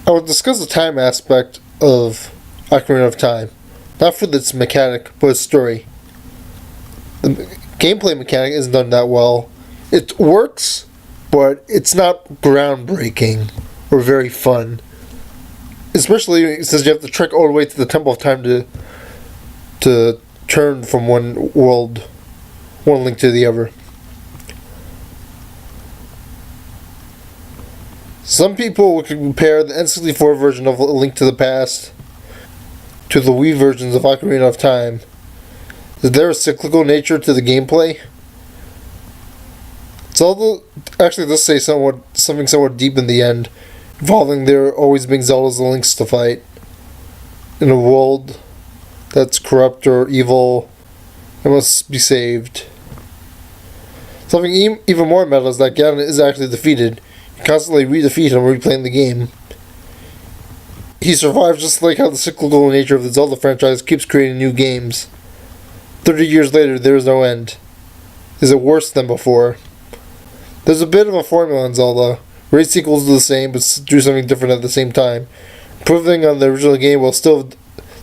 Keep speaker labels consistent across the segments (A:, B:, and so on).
A: I will discuss the time aspect of Ocarina of Time. Not for its mechanic, but its story. The gameplay mechanic isn't done that well. It works, but it's not groundbreaking or very fun. Especially since you have to trek all the way to the Temple of Time to turn from one link to the other. Some people would compare the N64 version of A Link to the Past to the Wii versions of Ocarina of Time. Is there a cyclical nature to the gameplay? Zelda actually does say something somewhat deep in the end, involving there always being Zelda's and Links to fight in a world that's corrupt or evil and must be saved. Something even more meta is that Ganon is actually defeated. You constantly re-defeat him replaying the game. He survives just like how the cyclical nature of the Zelda franchise keeps creating new games. 30 years later, there is no end. Is it worse than before? There's a bit of a formula in Zelda. Raid sequels are the same, but do something different at the same time. Improving on the original game while still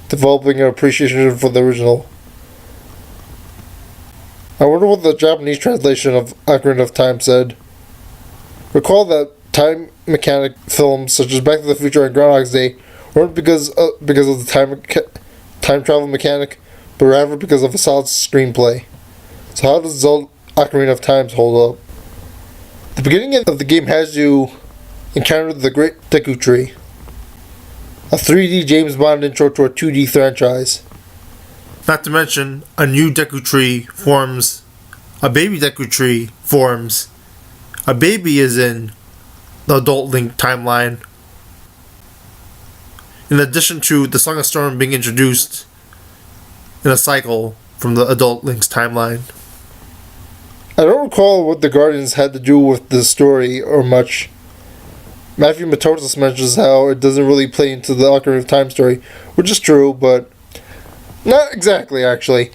A: developing an appreciation for the original. I wonder what the Japanese translation of Ocarina of Time said. Recall that time mechanic films such as Back to the Future and Groundhog's Day weren't because of the time travel mechanic, but rather because of a solid screenplay. So how does Zelda Ocarina of Time hold up? The beginning of the game has you encounter the Great Deku Tree, a 3D James Bond intro to a 2D franchise. Not to mention, a new Deku Tree forms, a baby Deku Tree forms. A baby is in the Adult Link timeline. In addition to the Song of Storm being introduced in a cycle from the Adult Link's timeline. I don't recall what the Guardians had to do with the story or much. Matthew Matosis mentions how it doesn't really play into the Ocarina of Time story, which is true, but not exactly actually.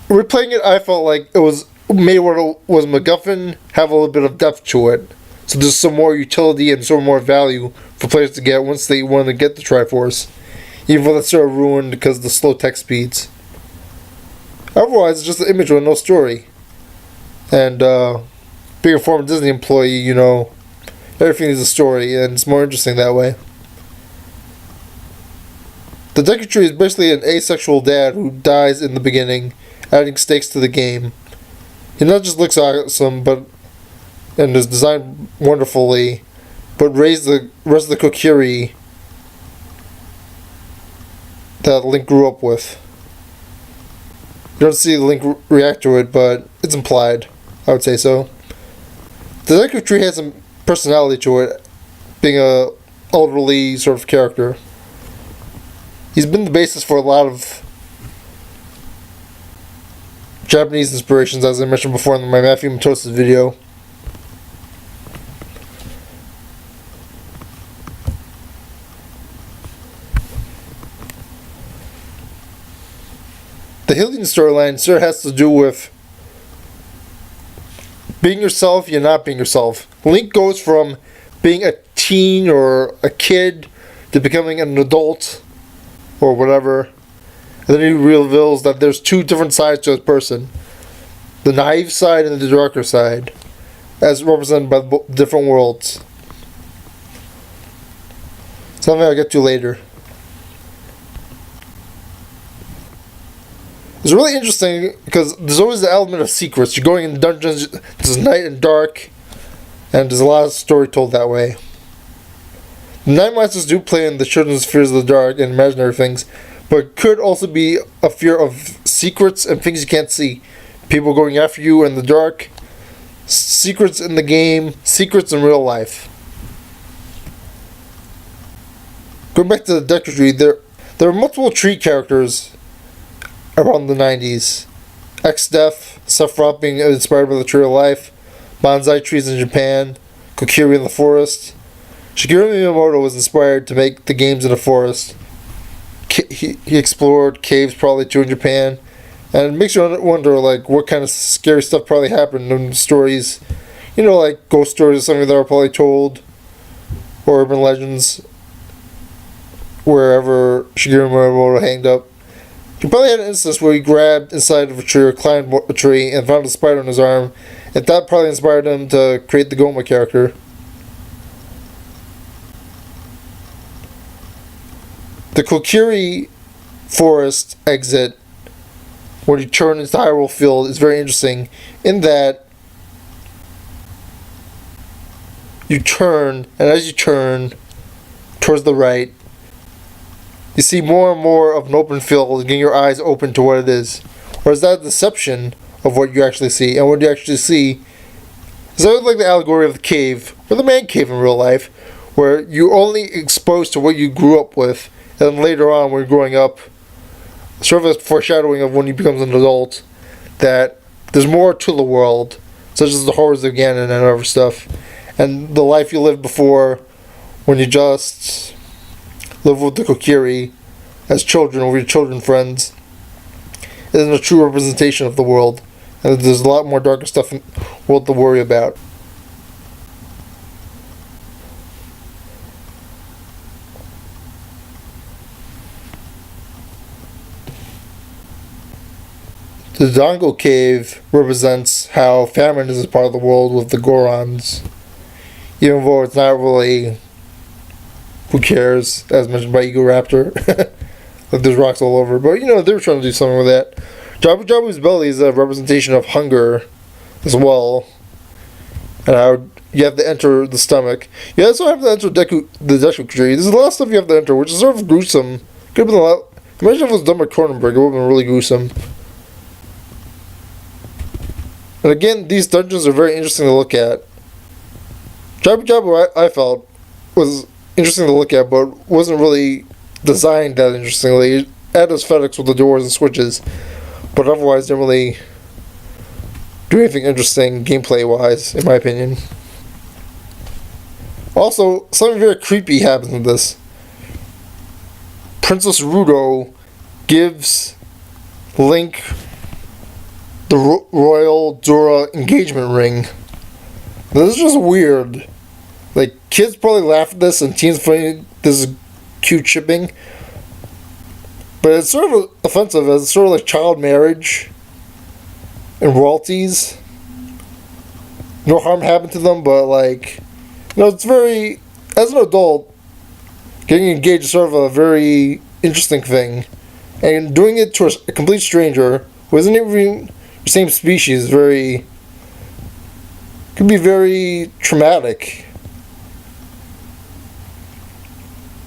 A: Replaying it, I felt like it was made what it was MacGuffin have a little bit of depth to it. So there's some more utility and some more value for players to get once they want to get the Triforce. Even though that's sort of ruined because of the slow text speeds. Otherwise, it's just an image with no story. And being a former Disney employee, everything is a story and it's more interesting that way. The Deku Tree is basically an asexual dad who dies in the beginning, adding stakes to the game. He not just looks awesome, and is designed wonderfully, but raised the rest of the Kokiri that Link grew up with. You don't see Link react to it, but it's implied. I would say so. The Deku Tree has some personality to it, being a elderly sort of character. He's been the basis for a lot of Japanese inspirations, as I mentioned before in my Matthew Matosis video. The Hylian storyline sort of has to do with being yourself, you're not being yourself. Link goes from being a teen or a kid to becoming an adult or whatever. And then he reveals that there's two different sides to a person. The naive side and the darker side. As represented by the different worlds. Something I'll get to later. It's really interesting because there's always the element of secrets. You're going in dungeons, it's night and dark, and there's a lot of story told that way. The Nine Monsters do play in the children's fears of the dark and imaginary things, but could also be a fear of secrets and things you can't see. People going after you in the dark, secrets in the game, secrets in real life. Going back to the Deku Tree, there are multiple tree characters around the 90s. X-Death, Sephiroth being inspired by the Tree of Life, bonsai trees in Japan, Kokiri in the forest. Shigeru Miyamoto was inspired to make the games in the forest. He explored caves probably too in Japan, and it makes you wonder what kind of scary stuff probably happened in stories, like ghost stories or something that were probably told, or urban legends wherever Shigeru Miyamoto hanged up. He probably had an instance where he grabbed inside of a tree or climbed a tree and found a spider on his arm, and that probably inspired him to create the Goma character. The Kokiri Forest exit, when you turn into the Hyrule Field, is very interesting in that you turn, and as you turn towards the right, you see more and more of an open field, getting your eyes open to what it is. Or is that a deception of what you actually see? And what you actually see is sort of like the allegory of the cave, or the man cave in real life, where you're only exposed to what you grew up with, and then later on when you're growing up, sort of a foreshadowing of when he becomes an adult, that there's more to the world, such as the horrors of Ganon and other stuff, and the life you lived before when you just live with the Kokiri as children, or your children friends, isn't a true representation of the world, and there's a lot more darker stuff in the world to worry about. The Dango Cave represents how famine is a part of the world with the Gorons, even though it's not really, who cares, as mentioned by Egoraptor. Like there's rocks all over, but they were trying to do something with that. Jabu Jabu's belly is a representation of hunger as well, and how you have to enter the stomach. You also have to enter the Deku tree. There's a lot of stuff you have to enter, which is sort of gruesome. Could have been a lot. Imagine if it was done by Cronenberg, it would have been really gruesome. And again, these dungeons are very interesting to look at. Jabu Jabu, I felt, was interesting to look at, but wasn't really designed that interestingly. It had aesthetics with the doors and switches, but otherwise didn't really do anything interesting gameplay-wise, in my opinion. Also, something very creepy happens in this. Princess Ruto gives Link the Royal Dora engagement ring. This is just weird. Like, kids probably laugh at this, and teens find this is cute shipping. But it's sort of offensive, as it's sort of like child marriage and royalties. No harm happened to them, but it's very, as an adult, getting engaged is sort of a very interesting thing. And doing it to a complete stranger who isn't even the same species could be very traumatic.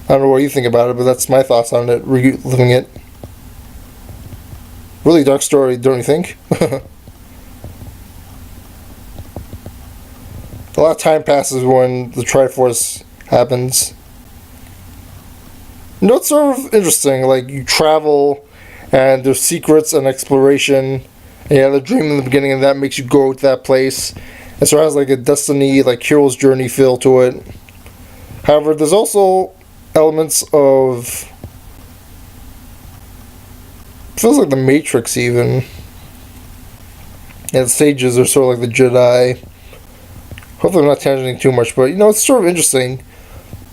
A: I don't know what you think about it, but that's my thoughts on it, reliving it. Really dark story, don't you think? A lot of time passes when the Triforce happens. It's sort of interesting, like you travel and there's secrets and exploration, and you have a dream in the beginning and that makes you go to that place. It sort of has like a destiny, like hero's journey feel to it. However, there's also elements of, feels like the Matrix even. And the stages are sort of like the Jedi. Hopefully I'm not tangenting too much, but it's sort of interesting.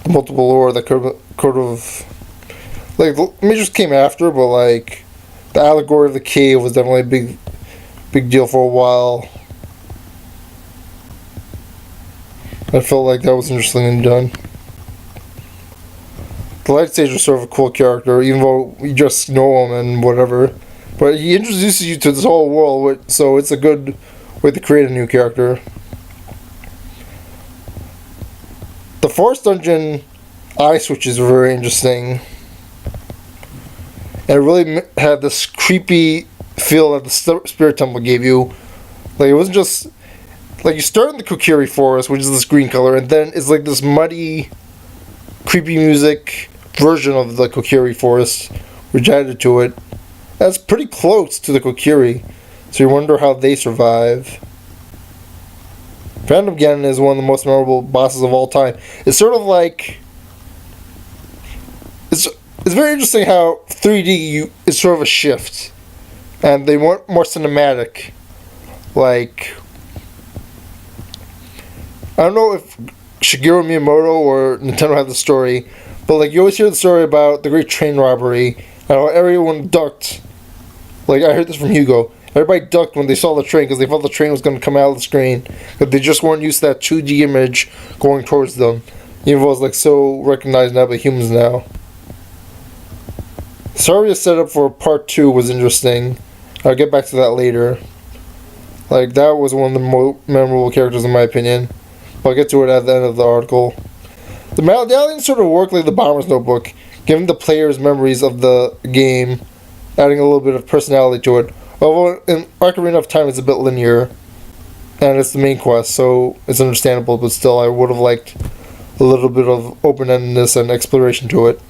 A: The multiple lore that could have, like, the Matrix came after, but like the allegory of the cave was definitely a big deal for a while. I felt like that was interesting done. The Light Sage is sort of a cool character, even though you just know him and whatever. But he introduces you to this whole world, so it's a good way to create a new character. The Forest Dungeon eye switches were very interesting. And it really had this creepy feel that the Spirit Temple gave you. Like, it wasn't just, like, you start in the Kokiri Forest, which is this green color, and then it's like this muddy, creepy music version of the Kokiri Forest, which added to it. That's pretty close to the Kokiri, so you wonder how they survive. Phantom Ganon is one of the most memorable bosses of all time. It's sort of like, it's very interesting how 3D is sort of a shift, and they want more cinematic. Like, I don't know if Shigeru Miyamoto or Nintendo had the story, But like you always hear the story about the Great Train Robbery and how everyone ducked. Like I heard this from Hugo. Everybody ducked when they saw the train because they thought the train was going to come out of the screen. But they just weren't used to that 2D image going towards them. Even though it's like so recognized now by humans now. Sorta's setup for part 2 was interesting. I'll get back to that later. Like, that was one of the most memorable characters in my opinion. I'll get to it at the end of the article. The medallion sort of worked like the Bomber's Notebook, giving the players memories of the game, adding a little bit of personality to it. Although in Ocarina of Time it's a bit linear, and it's the main quest, so it's understandable, but still I would have liked a little bit of open-endedness and exploration to it.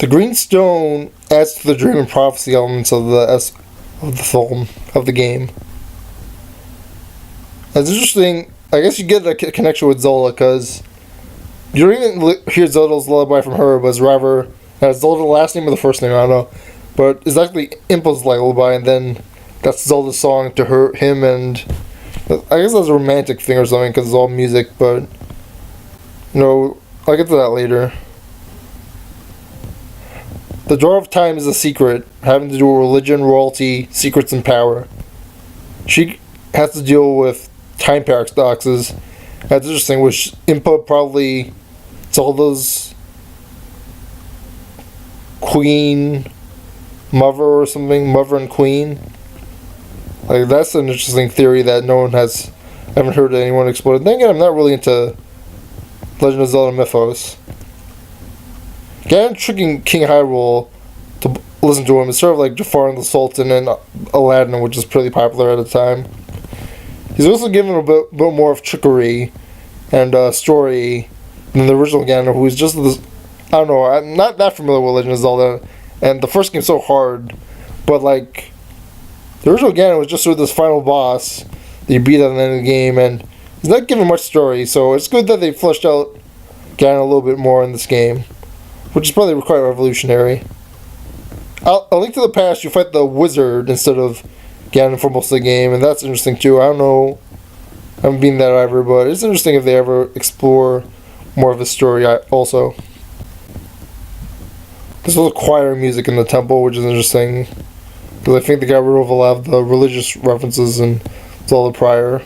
A: The green stone adds to the dream and prophecy elements of the game. It's interesting. I guess you get a connection with Zelda because you don't even hear Zelda's lullaby from her, but it's rather Zelda the last name or the first name, I don't know. But it's actually Impa's lullaby, and then that's Zelda's song to him, and I guess that's a romantic thing or something because it's all music. But I'll get to that later. The Door of Time is a secret, having to do with religion, royalty, secrets, and power. She has to deal with time paradoxes. That's interesting, which Impa probably Zelda's queen, mother or something, mother and queen. Like, that's an interesting theory that I haven't heard anyone explore. Then again, I'm not really into Legend of Zelda mythos. Ganon tricking King Hyrule to listen to him is sort of like Jafar and the Sultan and Aladdin, which is pretty popular at the time. He's also given a bit more of trickery and story than the original Ganon, who is just this. I don't know, I'm not that familiar with Legend of Zelda, and the first game's so hard, but like, the original Ganon was just sort of this final boss that you beat at the end of the game, and he's not given much story, so it's good that they fleshed out Ganon a little bit more in this game, which is probably quite revolutionary. A Link to the Past, you fight the wizard instead of Ganon for most of the game, and that's interesting too. I don't know, I haven't been that either, but it's interesting if they ever explore more of his story also. There's also choir music in the temple, which is interesting, because I think they got rid of a lot of the religious references in Zelda prior.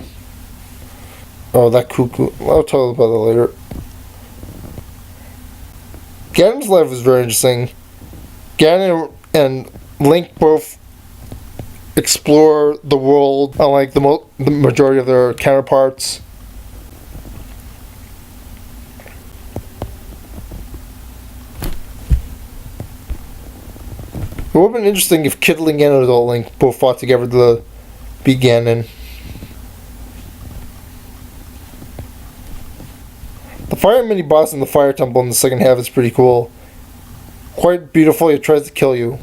A: Oh, that cuckoo. I'll tell you about that later. Ganon's life is very interesting. Ganon and Link both explore the world unlike the majority of their counterparts. It would have been interesting if Kid Link and Adult Link both fought together to beat Ganon. The fire mini-boss in the Fire Temple in the second half is pretty cool. Quite beautiful, it tries to kill you.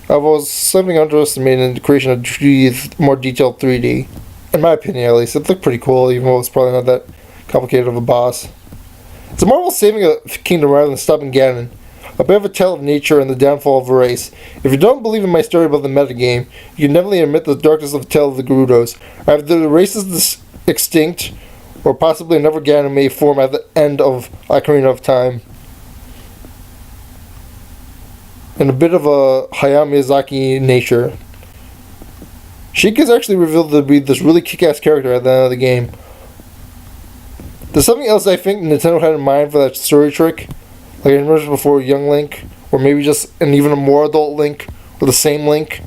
A: I was slightly underestimated in the creation of more detailed 3D. In my opinion, at least. It looked pretty cool, even though it's probably not that complicated of a boss. It's a marvel saving a kingdom rather than stopping Ganon. A bit of a tale of nature and the downfall of a race. If you don't believe in my story about the metagame, you can definitely admit the darkness of the tale of the Gerudos. Either the race is extinct, or possibly another Ganon may form at the end of Ocarina of Time. And a bit of a Hayao Miyazaki nature. Sheik is actually revealed to be this really kick-ass character at the end of the game. There's something else I think Nintendo had in mind for that story trick. Like I mentioned before, young Link, or maybe just an even a more adult Link, or the same Link,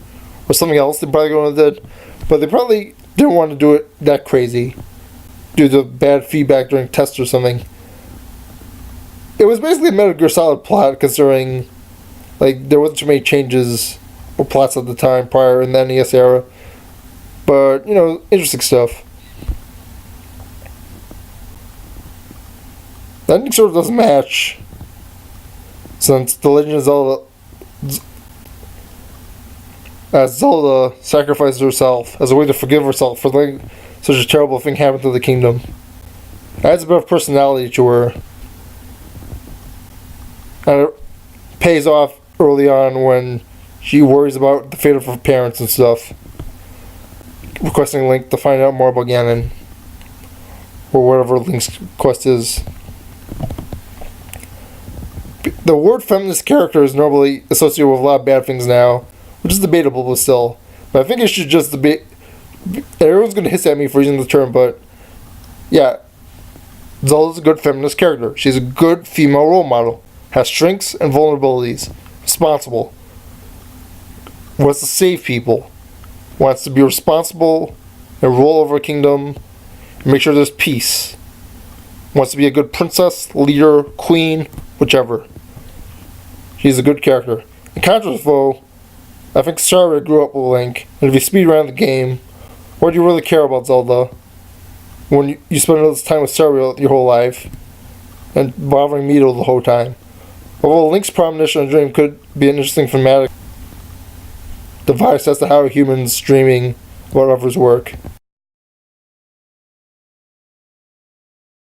A: or something else they probably going to do. But they probably didn't want to do it that crazy, due to bad feedback during tests or something. It was basically a Metal Gear Solid plot, considering like there wasn't too many changes or plots at the time prior in the NES era. But, interesting stuff. The ending sort of doesn't match, since The Legend of Zelda, as Zelda sacrifices herself as a way to forgive herself for letting such a terrible thing happen to the kingdom. It adds a bit of personality to her, and it pays off early on when she worries about the fate of her parents and stuff. requesting Link to find out more about Ganon, or whatever Link's quest is. The word feminist character is normally associated with a lot of bad things now, which is debatable, but still. But I think it should just debate. Everyone's going to hiss at me for using the term, but yeah, Zelda's a good feminist character. She's a good female role model, has strengths and vulnerabilities, responsible, wants to save people, wants to be responsible and rule over a kingdom and make sure there's peace, wants to be a good princess, leader, queen, whichever. She's a good character. In contrast, though, I think Sorta grew up with Link, and if you speed around the game, what do you really care about Zelda when you spend all this time with Sorta your whole life and bothering Mito the whole time? Although Link's premonition and dream could be an interesting thematic device as to how humans dreaming about others work.